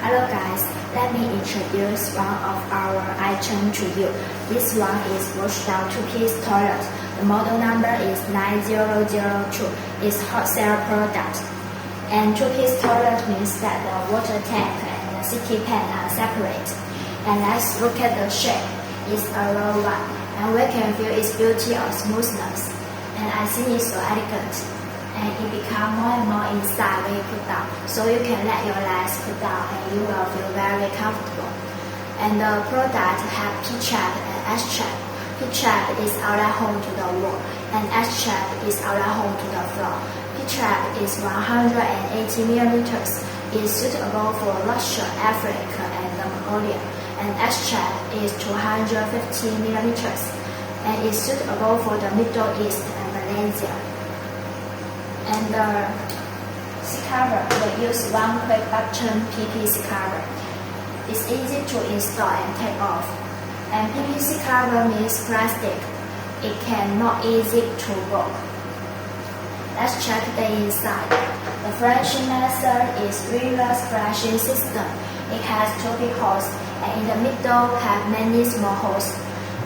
Hello guys, let me introduce one of our items to you. This one is Washdown 2-piece toilet. The model number is 9002. It's hot sale product. And 2-piece toilet means that the water tank and the city pan are separate. And let's look at the shape. It's a round one, and we can feel its beauty or smoothness. And I think it's so elegant. And it becomes more and more inside when you put down. So you can let your legs put down and you will feel very comfortable. And the product have P-trap and S-trap. P-trap is outlet home to the wall and S-trap is outlet home to the floor. P-trap is 180 millimeters. Is suitable for Russia, Africa, and Mongolia. And S-trap is 250 millimeters and is suitable for the Middle East and Malaysia. And the seat cover, we use one quick button PP seat cover. It's easy to install and take off. And PP seat cover means plastic. It cannot easy to work. Let's check the inside. The flushing method is reverse flushing system. It has 2 big holes and in the middle have many small holes.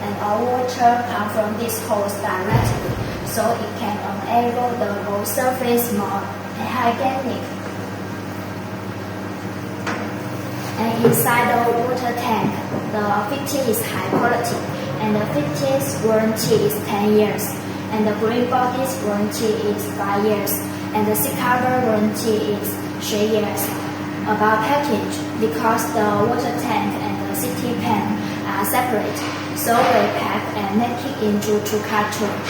And all water comes from these holes directly, so it can enable the whole surface more hygienic. And inside the water tank, the fitting is high quality, and the fittings warranty is 10 years, and the green body's warranty is 5 years, and the seat cover warranty is 3 years. About package, because the water tank and the city pan are separate, so we pack and make it into 2 cartons.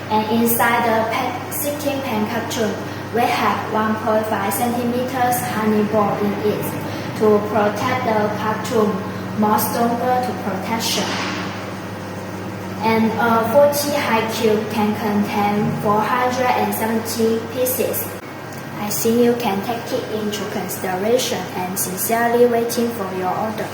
And inside the city pan carton, we have 1.5 centimeters honey ball in it to protect the carton more stronger to protection. And a 40 high cube can contain 470 pieces. I think you can take it into consideration and sincerely waiting for your order.